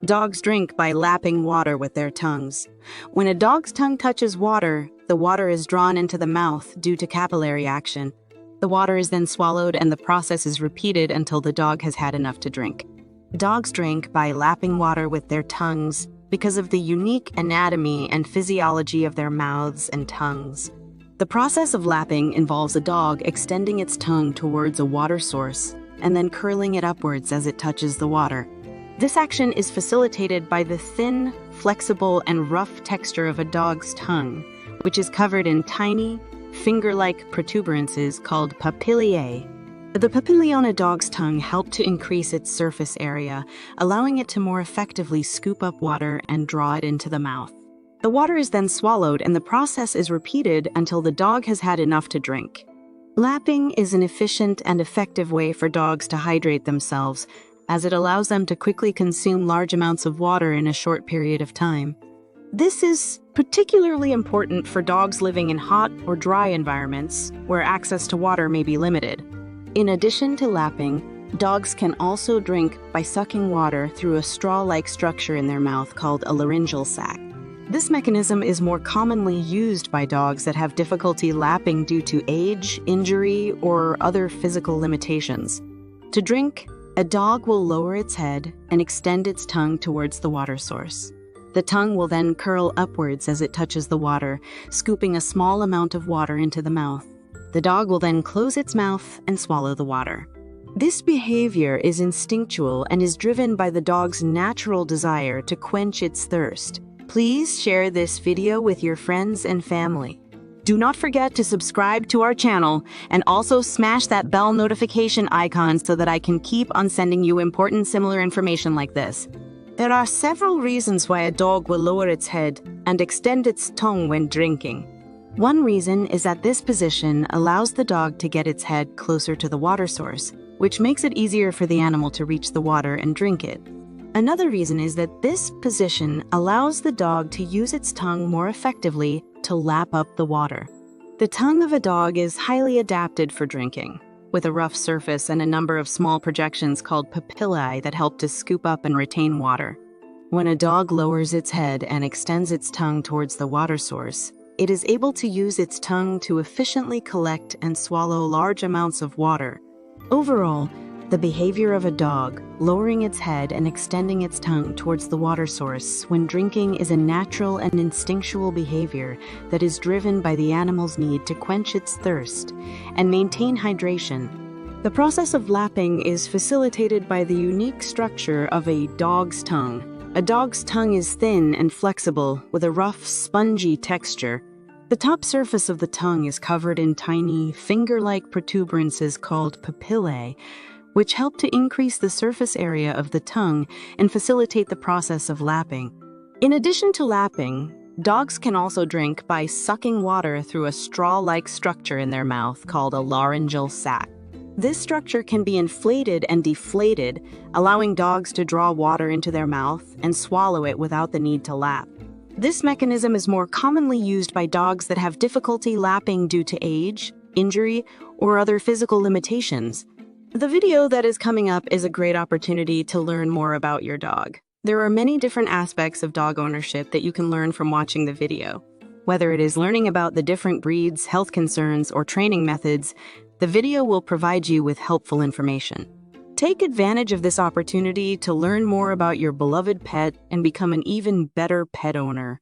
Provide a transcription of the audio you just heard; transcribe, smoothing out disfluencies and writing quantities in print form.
Dogs drink by lapping water with their tongues. When a dog's tongue touches water, the water is drawn into the mouth due to capillary action. The water is then swallowed and the process is repeated until the dog has had enough to drink. Dogs drink by lapping water with their tongues because of the unique anatomy and physiology of their mouths and tongues. The process of lapping involves a dog extending its tongue towards a water source and then curling it upwards as it touches the water. This action is facilitated by the thin, flexible, and rough texture of a dog's tongue, which is covered in tiny, finger-like protuberances called papillae. The papillae on a dog's tongue help to increase its surface area, allowing it to more effectively scoop up water and draw it into the mouth. The water is then swallowed and the process is repeated until the dog has had enough to drink. Lapping is an efficient and effective way for dogs to hydrate themselves, as it allows them to quickly consume large amounts of water in a short period of time. This is particularly important for dogs living in hot or dry environments where access to water may be limited. In addition to lapping, dogs can also drink by sucking water through a straw-like structure in their mouth called a laryngeal sac. This mechanism is more commonly used by dogs that have difficulty lapping due to age, injury, or other physical limitations. To drink, a dog will lower its head and extend its tongue towards the water source. The tongue will then curl upwards as it touches the water, scooping a small amount of water into the mouth. The dog will then close its mouth and swallow the water. This behavior is instinctual and is driven by the dog's natural desire to quench its thirst. Please share this video with your friends and family. Do not forget to subscribe to our channel and also smash that bell notification icon so that I can keep on sending you important similar information like this. There are several reasons why a dog will lower its head and extend its tongue when drinking. One reason is that this position allows the dog to get its head closer to the water source, which makes it easier for the animal to reach the water and drink it. Another reason is that this position allows the dog to use its tongue more effectively to lap up the water. The tongue of a dog is highly adapted for drinking, with a rough surface and a number of small projections called papillae that help to scoop up and retain water. When a dog lowers its head and extends its tongue towards the water source, it is able to use its tongue to efficiently collect and swallow large amounts of water. Overall, the behavior of a dog, lowering its head and extending its tongue towards the water source when drinking is a natural and instinctual behavior that is driven by the animal's need to quench its thirst and maintain hydration. The process of lapping is facilitated by the unique structure of a dog's tongue. A dog's tongue is thin and flexible with a rough, spongy texture. The top surface of the tongue is covered in tiny, finger-like protuberances called papillae, which help to increase the surface area of the tongue and facilitate the process of lapping. In addition to lapping, dogs can also drink by sucking water through a straw-like structure in their mouth called a laryngeal sac. This structure can be inflated and deflated, allowing dogs to draw water into their mouth and swallow it without the need to lap. This mechanism is more commonly used by dogs that have difficulty lapping due to age, injury, or other physical limitations. The video that is coming up is a great opportunity to learn more about your dog. There are many different aspects of dog ownership that you can learn from watching the video. Whether it is learning about the different breeds, health concerns, or training methods, the video will provide you with helpful information. Take advantage of this opportunity to learn more about your beloved pet and become an even better pet owner.